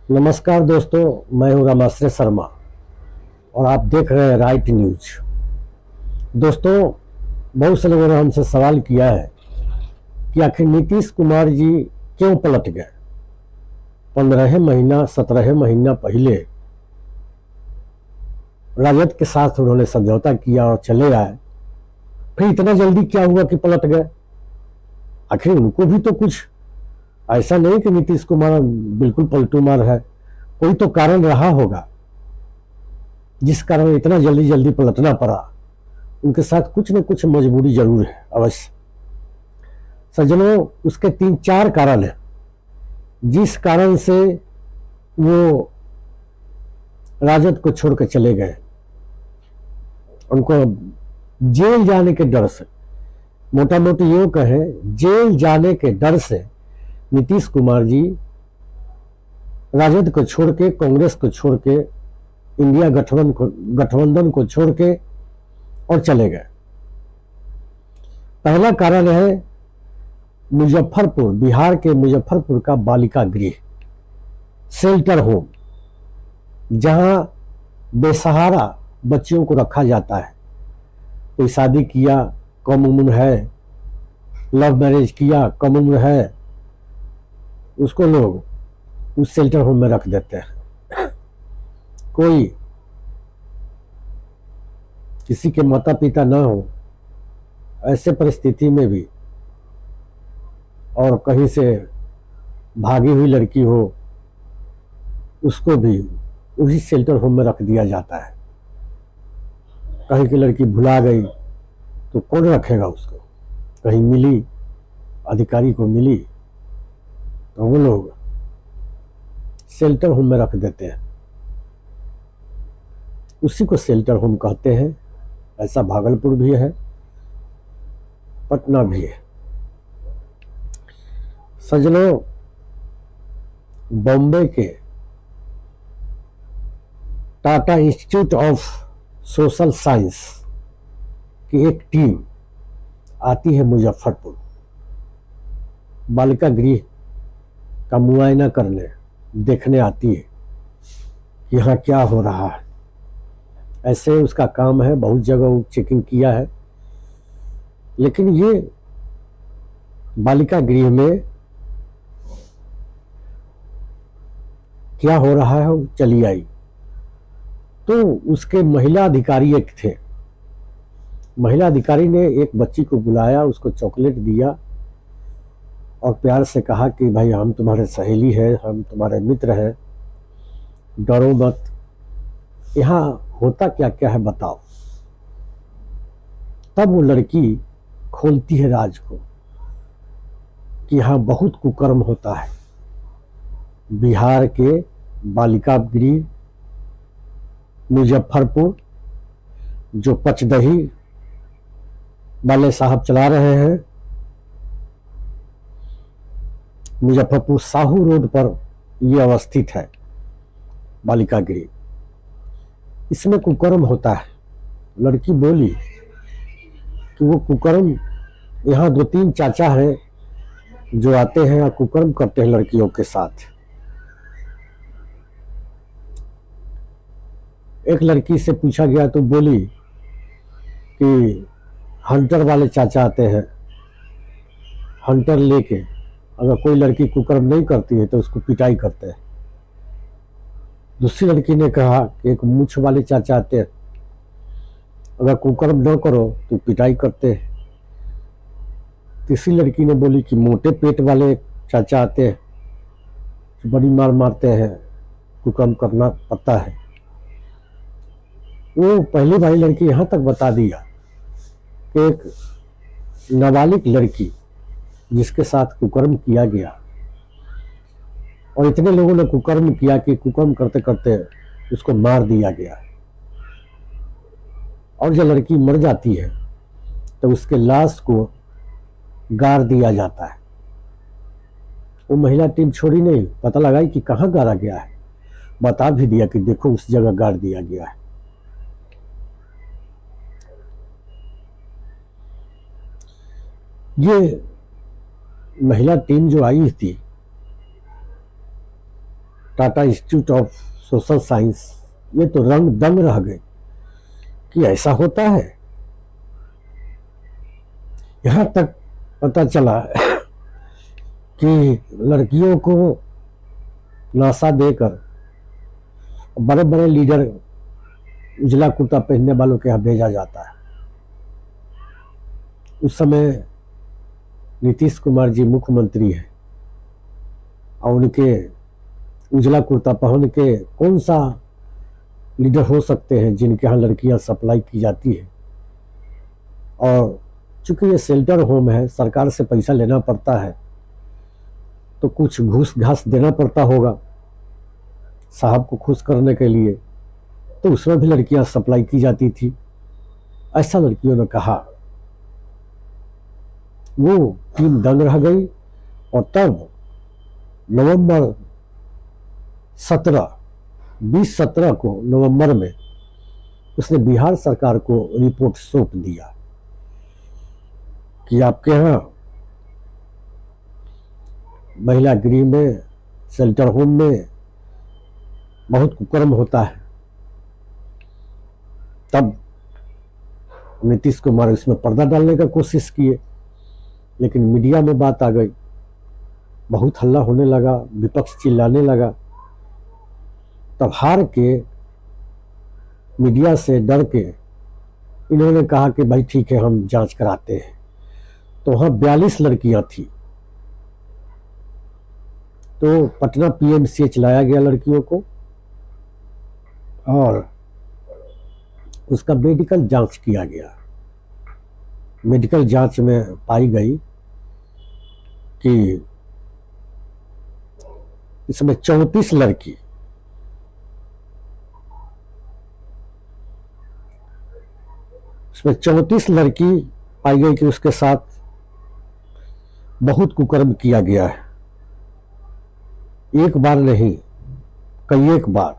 नमस्कार दोस्तों, मैं हूं रमाश्रय शर्मा और आप देख रहे हैं राइट न्यूज। दोस्तों, बहुत से लोगों ने हमसे सवाल किया है कि आखिर नीतीश कुमार जी क्यों पलट गए। 17 महीना पहले राजद के साथ उन्होंने समझौता किया और चले आए, फिर इतना जल्दी क्या हुआ कि पलट गए। आखिर उनको भी तो कुछ ऐसा नहीं कि नीतीश कुमार बिल्कुल पलटू मार है, कोई तो कारण रहा होगा जिस कारण इतना जल्दी जल्दी पलटना पड़ा। उनके साथ कुछ न कुछ मजबूरी जरूर है अवश्य। सज्जनों, उसके 3-4 कारण हैं जिस कारण से वो राजद को छोड़कर चले गए। उनको जेल जाने के डर से, मोटा मोटी यूं कहें, जेल जाने के डर से नीतीश कुमार जी राजद को छोड़ के, कांग्रेस को छोड़ के, इंडिया गठबंधन को छोड़ के और चले गए। पहला कारण है मुजफ्फरपुर, बिहार के मुजफ्फरपुर का बालिका गृह, शेल्टर होम, जहां बेसहारा बच्चियों को रखा जाता है। कोई शादी किया, कम उम्र है, लव मैरिज किया, कम उम्र है, उसको लोग उस शेल्टर होम में रख देते हैं। कोई किसी के माता पिता ना हो, ऐसे परिस्थिति में भी, और कहीं से भागी हुई लड़की हो, उसको भी उसी शेल्टर होम में रख दिया जाता है। कहीं की लड़की भुला गई तो कौन रखेगा उसको। कहीं मिली, अधिकारी को मिली, तो वो लोग शेल्टर होम में रख देते हैं। उसी को शेल्टर होम कहते हैं। ऐसा भागलपुर भी है, पटना भी है। सज्जनों, बॉम्बे के Tata institute of social science की एक टीम आती है मुजफ्फरपुर, बालिका गृह का मुआयना करने, देखने आती है कि यहाँ क्या हो रहा है। ऐसे उसका काम है, बहुत जगह चेकिंग किया है, लेकिन ये बालिका गृह में क्या हो रहा है वो चली आई। तो उसके महिला अधिकारी एक थे। महिला अधिकारी ने एक बच्ची को बुलाया, उसको चॉकलेट दिया और प्यार से कहा कि भाई, हम तुम्हारे सहेली है, हम तुम्हारे मित्र हैं, डरो मत, यहाँ होता क्या क्या है बताओ। तब वो लड़की खोलती है राज को कि यहाँ बहुत कुकर्म होता है। बिहार के बालिका गृह मुजफ्फरपुर, जो पचदही वाले साहब चला रहे हैं, मुजफ्फरपुर साहू रोड पर यह अवस्थित है बालिका गृह। इसमें कुकर्म होता है। लड़की बोली कि वो कुकर्म, यहाँ 2-3 चाचा हैं जो आते हैं और कुकर्म करते हैं लड़कियों के साथ। एक लड़की से पूछा गया तो बोली कि हंटर वाले चाचा आते हैं, हंटर लेके अगर कोई लड़की कुकर्म नहीं करती है तो उसको पिटाई करते हैं। दूसरी लड़की ने कहा कि एक मूछ वाले चाचा आते हैं, अगर कुकर्म न करो तो पिटाई करते हैं। तीसरी लड़की ने बोली कि मोटे पेट वाले चाचा आते हैं, बड़ी मार मारते हैं, कुकर्म करना पड़ता है। वो पहली वाली लड़की यहाँ तक बता दिया कि एक नाबालिग लड़की जिसके साथ कुकर्म किया गया, और इतने लोगों ने कुकर्म किया कि कुकर्म करते करते उसको मार दिया गया। और जब लड़की मर जाती है तो उसके लाश को गाड़ दिया जाता है। वो महिला टीम छोड़ी नहीं, पता लगाई कि कहाँ गाड़ा गया है, बता भी दिया कि देखो उस जगह गाड़ दिया गया है। ये महिला टीम जो आई थी, Tata institute of social science, ये तो रंग दंग रह गए कि ऐसा होता है। यहां तक पता चला कि लड़कियों को नासा देकर बड़े बड़े लीडर उजला कुर्ता पहनने वालों के यहाँ भेजा जाता है। उस समय नीतीश कुमार जी मुख्यमंत्री है और उनके उजला कुर्ता पहन के कौन सा लीडर हो सकते हैं जिनके यहाँ लड़कियां सप्लाई की जाती है। और चूंकि ये शेल्टर होम है, सरकार से पैसा लेना पड़ता है, तो कुछ घूस घास देना पड़ता होगा साहब को खुश करने के लिए, तो उसमें भी लड़कियां सप्लाई की जाती थी, ऐसा लड़कियों ने कहा। वो टीम दंग रह गई और तब नवंबर 2017 को नवंबर में उसने बिहार सरकार को रिपोर्ट सौंप दिया कि आपके यहाँ महिला गृह में, शेल्टर होम में बहुत कुकर्म होता है। तब नीतीश कुमार इसमें पर्दा डालने का कोशिश किए, लेकिन मीडिया में बात आ गई, बहुत हल्ला होने लगा, विपक्ष चिल्लाने लगा। तब हार के, मीडिया से डर के इन्होंने कहा कि भाई ठीक है, हम जांच कराते हैं। तो वहां 42 लड़कियां थी, तो पटना पीएमसीएच लाया गया लड़कियों को और उसका मेडिकल जांच किया गया। मेडिकल जांच में पाई गई कि इसमें 34 लड़की, इसमें 34 लड़की पाई गई कि उसके साथ बहुत कुकर्म किया गया है। एक बार नहीं, कई एक बार।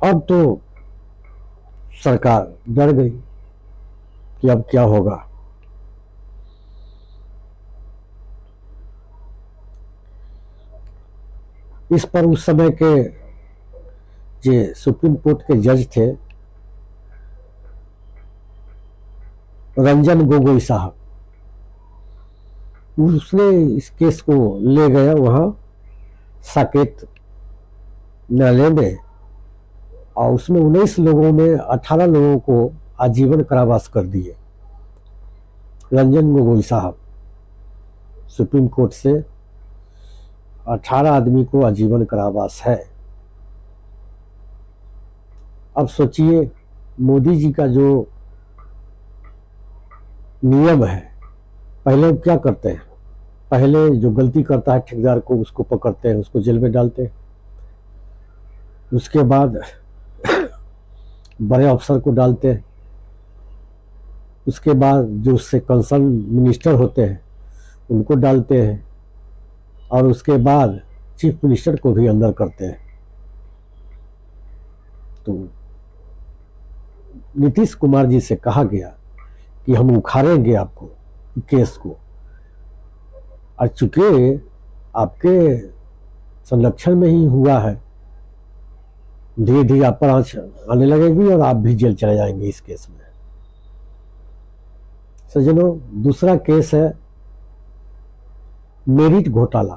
अब तो सरकार डर गई कि अब क्या होगा। इस पर उस समय के जो सुप्रीम कोर्ट के जज थे, रंजन गोगोई साहब, उसने इस केस को ले गया वहां साकेत न्यायालय में और उसमें 19 लोगों में 18 लोगों को आजीवन कारावास कर दिए। रंजन गोगोई साहब सुप्रीम कोर्ट से 18 आदमी को आजीवन कारावास है। अब सोचिए, मोदी जी का जो नियम है, पहले क्या करते हैं, पहले जो गलती करता है ठेकेदार को उसको पकड़ते हैं, उसको जेल में डालते हैं, उसके बाद बड़े अफसर को डालते हैं, उसके बाद जो उससे कंसर्न मिनिस्टर होते हैं उनको डालते हैं और उसके बाद चीफ मिनिस्टर को भी अंदर करते हैं। तो नीतीश कुमार जी से कहा गया कि हम उखाड़ेंगे आपको केस को, और चूंकि आपके संरक्षण में ही हुआ है, धीरे धीरे आप पर आंच आने लगेगी और आप भी जेल चले जाएंगे इस केस में। सज्जनों, दूसरा केस है मेरिट घोटाला।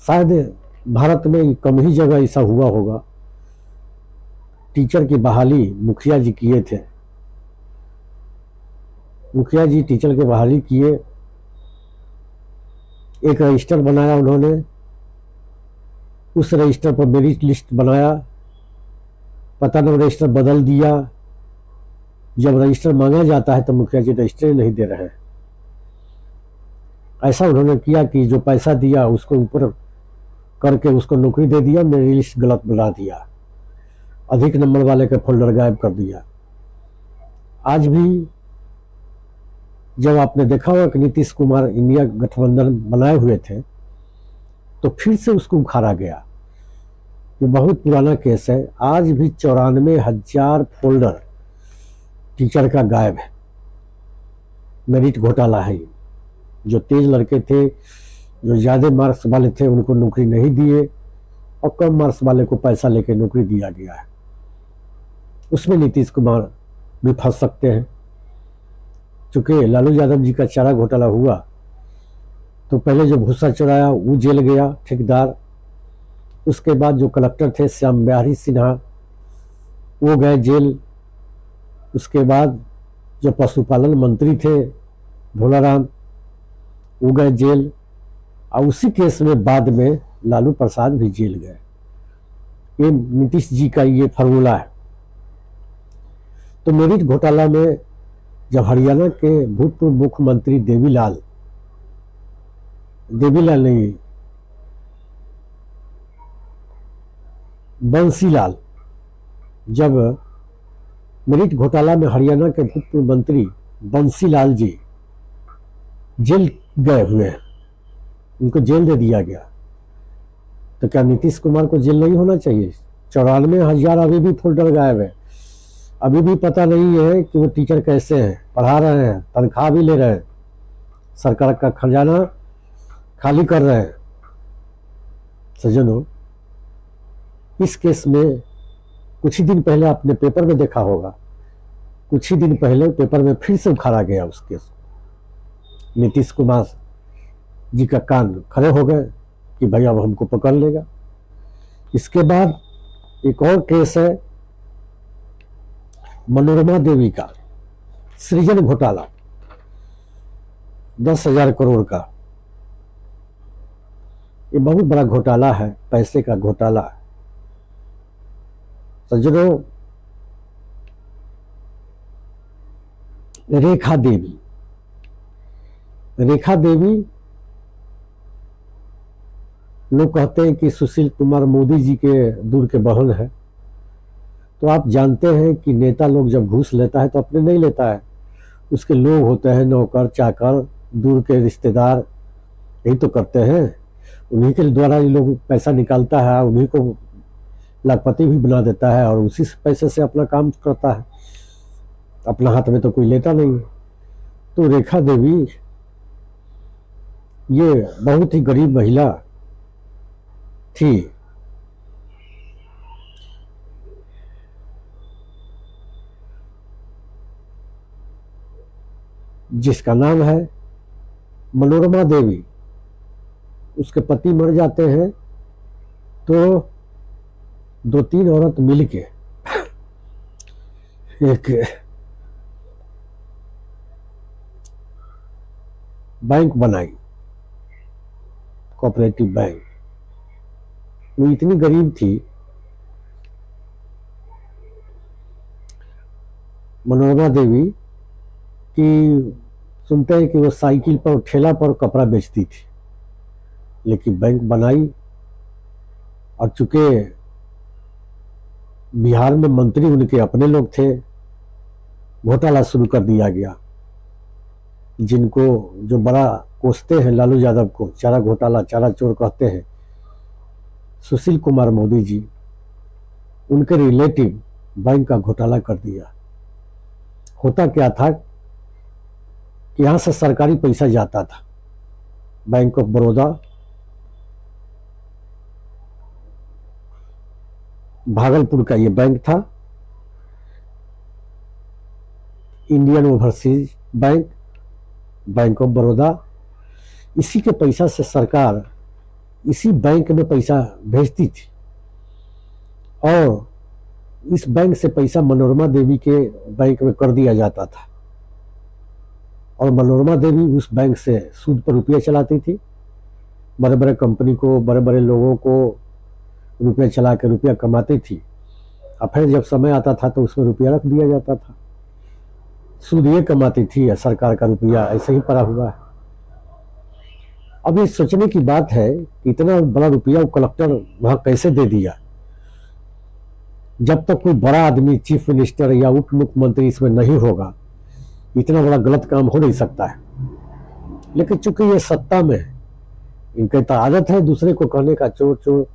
शायद भारत में कम ही जगह ऐसा हुआ होगा। टीचर की बहाली मुखिया जी किए थे, मुखिया जी टीचर की बहाली किए, एक रजिस्टर बनाया उन्होंने, उस रजिस्टर पर मेरिट लिस्ट बनाया, पता नहीं रजिस्टर बदल दिया। जब रजिस्टर मांगा जाता है तो मुखिया जी रजिस्टर नहीं दे रहे हैं। ऐसा उन्होंने किया कि जो पैसा दिया उसको ऊपर करके उसको नौकरी दे दिया, मेरी लिस्ट गलत बना दिया, अधिक नंबर वाले का फोल्डर गायब कर दिया। आज भी जब आपने देखा होगा कि नीतीश कुमार इंडिया गठबंधन बनाए हुए थे तो फिर से उसको उखाड़ा गया। ये बहुत पुराना केस है। आज भी 94,000 फोल्डर टीचर का गायब है। मेरिट घोटाला है। जो तेज लड़के थे, जो ज़्यादा मार्क्स वाले थे, उनको नौकरी नहीं दिए और कम मार्क्स वाले को पैसा लेके नौकरी दिया गया है। उसमें नीतीश कुमार भी फंस सकते हैं। चूंकि लालू यादव जी का चारा घोटाला हुआ तो पहले जो भूसा चुराया वो जेल गया ठेकेदार, उसके बाद जो कलेक्टर थे श्याम बिहारी सिन्हा वो गए जेल, उसके बाद जो पशुपालन मंत्री थे भोलाराम वो गए जेल, और उसी केस में बाद में लालू प्रसाद भी जेल गए। ये नीतीश जी का ये फार्मूला है। तो मेरिट घोटाला में जब हरियाणा के भूतपूर्व मुख्यमंत्री देवीलाल नहीं बंसीलाल, जब मेरिट घोटाला में हरियाणा के भूतपूर्व मंत्री बंसीलाल जी जेल गए हुए हैं, उनको जेल दे दिया गया, तो क्या नीतीश कुमार को जेल नहीं होना चाहिए? 94,000 अभी भी फोल्डर गायब है। अभी भी पता नहीं है कि वो टीचर कैसे हैं, पढ़ा रहे हैं, तनख्वाह भी ले रहे हैं, सरकार का खजाना खाली कर रहे हैं। सज्जनों, इस केस में कुछ ही दिन पहले आपने पेपर में देखा होगा, कुछ ही दिन पहले पेपर में फिर से उखाड़ा गया उस केस को। नीतीश कुमार जी का कान खड़े हो गए कि भाई अब हमको पकड़ लेगा। इसके बाद एक और केस है मनोरमा देवी का, सृजन घोटाला 10,000 करोड़ का। ये बहुत बड़ा घोटाला है, पैसे का घोटाला है। सज्जनों, रेखा देवी लोग कहते हैं कि सुशील कुमार मोदी जी के दूर के बहन है। तो आप जानते हैं कि नेता लोग जब घूस लेता है तो अपने नहीं लेता है, उसके लोग होते हैं, नौकर चाकर, दूर के रिश्तेदार, यही तो करते हैं। उन्हीं के द्वारा ये लोग पैसा निकालता है, उन्हीं को लाखपति भी बना देता है और उसी पैसे से अपना काम करता है, अपना हाथ में तो कोई लेता नहीं। तो रेखा देवी ये बहुत ही गरीब महिला थी, जिसका नाम है मनोरमा देवी। उसके पति मर जाते हैं तो 2-3 औरत मिलके एक बैंक बनाई, कोऑपरेटिव बैंक। वो इतनी गरीब थी मनोरमा देवी कि सुनते हैं कि वो साइकिल पर, ठेला पर कपड़ा बेचती थी, लेकिन बैंक बनाई। और चूंकि बिहार में मंत्री उनके अपने लोग थे, घोटाला शुरू कर दिया गया। जिनको जो बड़ा कोसते हैं लालू यादव को, चारा घोटाला, चारा चोर कहते हैं, सुशील कुमार मोदी जी, उनके रिलेटिव बैंक का घोटाला कर दिया। होता क्या था कि यहां से सरकारी पैसा जाता था, बैंक ऑफ बड़ौदा, भागलपुर का ये बैंक था, Indian overseas bank, bank of Baroda. इसी के पैसा से सरकार इसी बैंक में पैसा भेजती थी और इस बैंक से पैसा मनोरमा देवी के बैंक में कर दिया जाता था। और मनोरमा देवी उस बैंक से सूद पर रुपया चलाती थी, बड़े बड़े कंपनी को, बड़े बड़े लोगों को रुपया चला के रुपया कमाती थी। और फिर जब समय आता था तो उसमें रुपया रख दिया जाता था, सूद ये कमाती थी, सरकार का रुपया ऐसे ही पड़ा हुआ है। अब ये सोचने की बात है कि इतना बड़ा रुपया वो कलेक्टर वहां कैसे दे दिया। जब तक कोई बड़ा आदमी, चीफ मिनिस्टर या उप मुख्यमंत्री इसमें नहीं होगा, इतना बड़ा गलत काम हो नहीं सकता है। लेकिन चूंकि ये सत्ता में है, इनकी तो आदत है दूसरे को कहने का चोर चोर,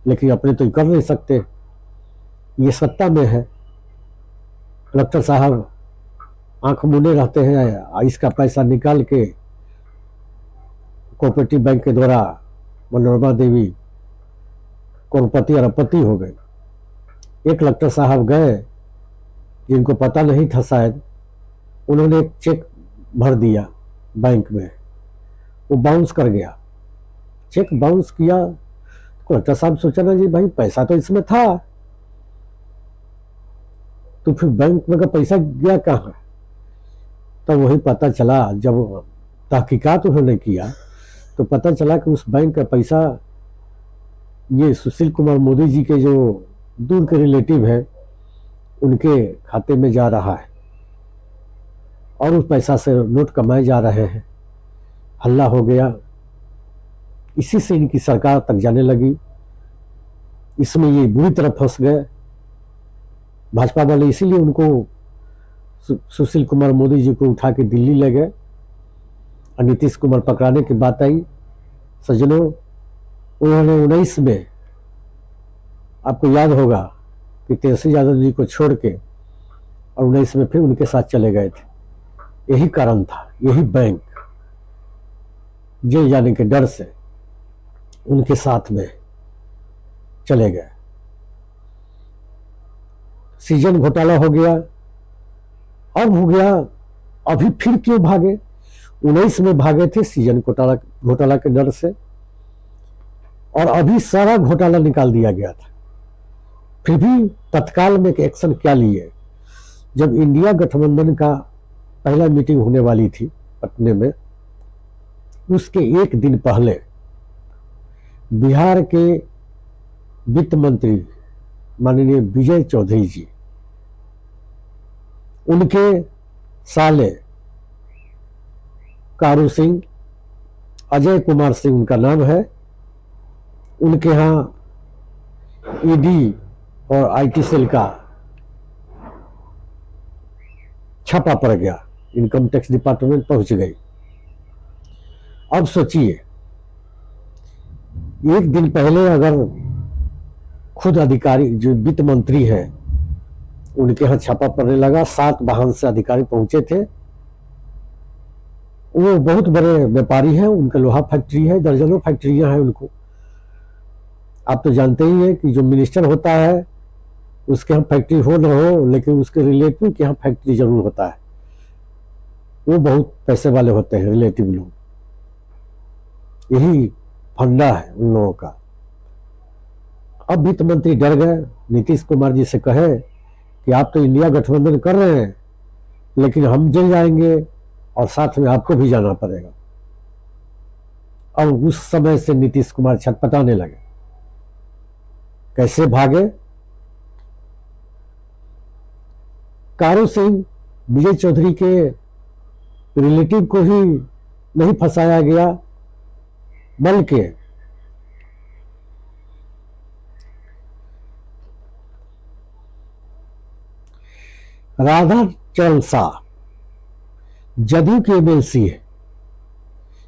लेकिन अपने तो कर नहीं सकते। ये सत्ता में है, कलेक्टर साहब आंख मूंदे रहते हैं, इसका पैसा निकाल के कोऑपरेटिव बैंक के द्वारा मनोरमा देवी करोड़पति अरबपति हो गए। एक कलेक्टर साहब गए, जिनको पता नहीं था शायद, उन्होंने एक चेक भर दिया बैंक में, वो बाउंस कर गया। चेक बाउंस किया, कलेक्टर साहब सोचा ना जी भाई पैसा तो इसमें था, तो फिर बैंक में का पैसा गया कहाँ? तब वही पता चला, जब तहकीकात उन्होंने किया तो पता चला कि उस बैंक का पैसा ये सुशील कुमार मोदी जी के जो दूर के रिलेटिव है उनके खाते में जा रहा है और उस पैसा से नोट कमाए जा रहे हैं। हल्ला हो गया, इसी से इनकी सरकार तक जाने लगी। इसमें ये बुरी तरह फंस गए भाजपा वाले, इसीलिए उनको सुशील कुमार मोदी जी को उठा के दिल्ली ले गए और नीतीश कुमार पकड़ाने की बात आई। सज्जनों, उन्होंने 19 में, आपको याद होगा कि तेजस्वी यादव जी को छोड़ के और 19 में फिर उनके साथ चले गए थे। यही कारण था, यही बैंक जेल जाने के डर से उनके साथ में चले गए। सीजन घोटाला हो गया, अब हो गया, अभी फिर क्यों भागे? 19 में भागे थे सीजन घोटाला के डर से, और अभी सारा घोटाला निकाल दिया गया था। फिर भी तत्काल में एक एक्शन क्या लिए? जब इंडिया गठबंधन का पहला मीटिंग होने वाली थी पटने में, उसके एक दिन पहले बिहार के वित्त मंत्री माननीय विजय चौधरी जी, उनके साले कारू सिंह, अजय कुमार सिंह उनका नाम है, उनके यहाँ ईडी और आईटी सेल का छापा पड़ गया, इनकम टैक्स डिपार्टमेंट पहुंच गई। अब सोचिए, एक दिन पहले अगर खुद अधिकारी जो वित्त मंत्री है उनके यहाँ छापा पड़ने लगा, 7 वाहन से अधिकारी पहुंचे थे। वो बहुत बड़े व्यापारी हैं, उनका लोहा फैक्ट्री है, दर्जनों फैक्ट्रियां हैं उनको। आप तो जानते ही हैं कि जो मिनिस्टर होता है उसके यहाँ फैक्ट्री हो न हो, लेकिन उसके रिलेटिव के यहाँ फैक्ट्री जरूर होता है। वो बहुत पैसे वाले होते हैं रिलेटिव लोग, यही फंडा है उन लोगों का। अब वित्त मंत्री डर गए, नीतीश कुमार जी से कहे कि आप तो इंडिया गठबंधन कर रहे हैं, लेकिन हम जेल जाएंगे और साथ में आपको भी जाना पड़ेगा। अब उस समय से नीतीश कुमार छटपटाने लगे। कैसे भागे? कारू सिंह, विजय चौधरी के रिलेटिव को ही नहीं फंसाया गया, बल्कि राधा चरण शाह जदयू के एमएलसी है,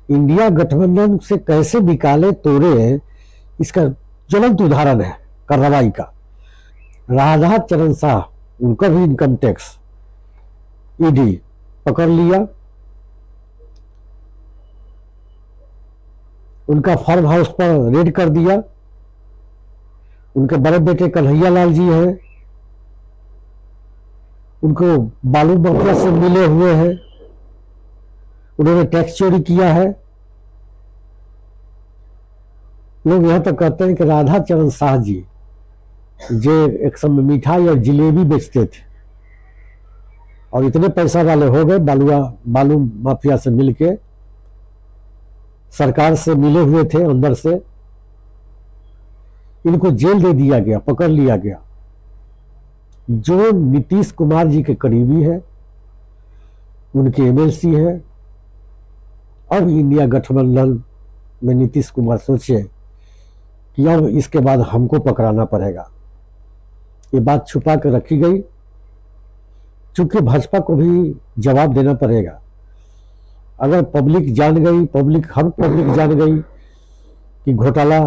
इंडिया गठबंधन से कैसे निकाले तोड़े, इसका ज्वलंत उदाहरण है कार्रवाई का। राधा चरण शाह, उनका भी इनकम टैक्स ईडी पकड़ लिया, उनका फार्म हाउस पर रेड कर दिया। उनके बड़े बेटे कन्हैया लाल जी हैं, उनको बालू माफिया से मिले हुए हैं, उन्होंने टैक्स चोरी किया है। लोग यहां तक कहते हैं कि राधा चरण शाह जी जो एक समय मिठाई और जिलेबी बेचते थे और इतने पैसा वाले हो गए, बालू माफिया से मिलके सरकार से मिले हुए थे अंदर से, इनको जेल दे दिया गया, पकड़ लिया गया। जो नीतीश कुमार जी के करीबी है, उनके एमएलसी है। अब इंडिया गठबंधन में नीतीश कुमार सोचे कि अब इसके बाद हमको पकड़ाना पड़ेगा। ये बात छुपा कर रखी गई, चूंकि भाजपा को भी जवाब देना पड़ेगा। अगर पब्लिक जान गई, हर पब्लिक जान गई कि घोटाला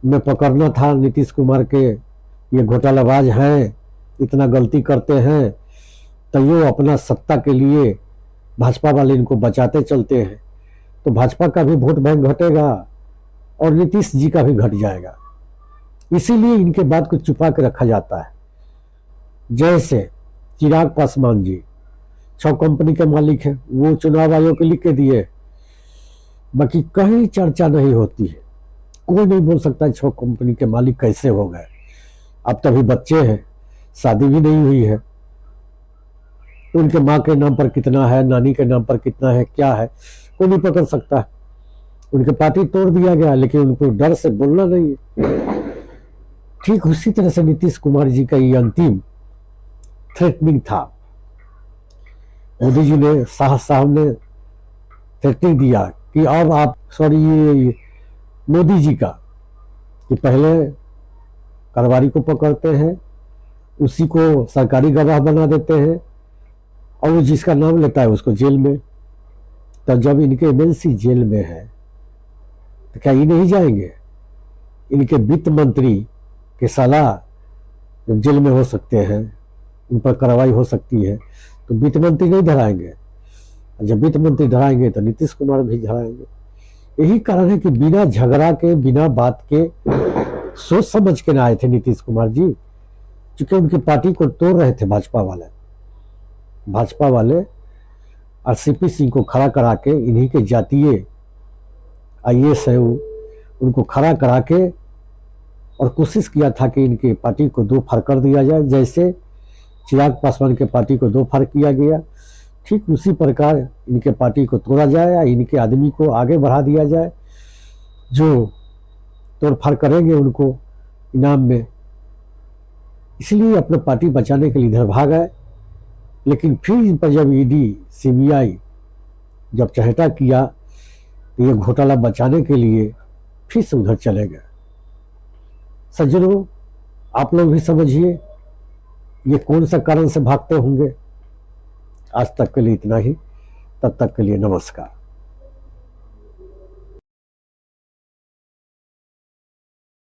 में पकड़ना था नीतीश कुमार के, ये घोटालाबाज हैं, इतना गलती करते हैं, तैयो अपना सत्ता के लिए भाजपा वाले इनको बचाते चलते हैं, तो भाजपा का भी वोट बैंक घटेगा और नीतीश जी का भी घट जाएगा। इसीलिए इनके बात को छुपा के रखा जाता है। जैसे चिराग पासवान जी 6 कंपनी के मालिक हैं, वो चुनाव आयोग को लिख के दिए, बाकी कहीं चर्चा नहीं होती है। कोई नहीं बोल सकता 6 कंपनी के मालिक कैसे हो गए। अब तभी बच्चे हैं, शादी भी नहीं हुई है, तो उनके माँ के नाम पर कितना है, नानी के नाम पर कितना है, क्या है, कोई नहीं पकड़ सकता। उनके पार्टी तोड़ दिया गया, लेकिन उनको डर से बोलना नहीं है। ठीक उसी तरह से नीतीश कुमार जी का ये अंतिम थ्रेटनिंग था। मोदी जी ने साहब ने थ्रेटनिंग दिया कि अब आप ये मोदी जी का, कि पहले कारोबारी को पकड़ते हैं, उसी को सरकारी गवाह बना देते हैं, और वो जिसका नाम लेता है उसको जेल में। तो जब इनके एमएलसी जेल में है तो क्या ये नहीं जाएंगे? इनके वित्त मंत्री के सलाह जब जेल में हो सकते हैं, उन पर कार्रवाई हो सकती है, तो वित्त मंत्री नहीं धराएंगे। जब वित्त मंत्री धराएंगे तो नीतीश कुमार भी धराएंगे। यही कारण है कि बिना झगड़ा के, बिना बात के, सोच समझ के ना आए थे नीतीश कुमार जी, क्योंकि उनकी पार्टी को तोड़ रहे थे भाजपा वाले आरसीपी सिंह को खड़ा करा के, इन्हीं के जातीय आईएएस है उनको खड़ा करा के, और कोशिश किया था कि इनकी पार्टी को 2 फाड़ कर दिया जाए। जैसे चिराग पासवान के पार्टी को 2 फाड़ किया गया, ठीक उसी प्रकार इनके पार्टी को तोड़ा जाए या इनके आदमी को आगे बढ़ा दिया जाए। जो तोड़फाड़ करेंगे उनको इनाम में। इसलिए अपने पार्टी बचाने के लिए इधर भाग आए। लेकिन फिर इन पर जब ईडी सीबीआई जब चहेटा किया, तो ये घोटाला बचाने के लिए फिर से उधर चले गए। सज्जनों, आप लोग भी समझिए ये कौन सा कारण से भागते होंगे। आज तक के लिए इतना ही, तब तक के लिए नमस्कार।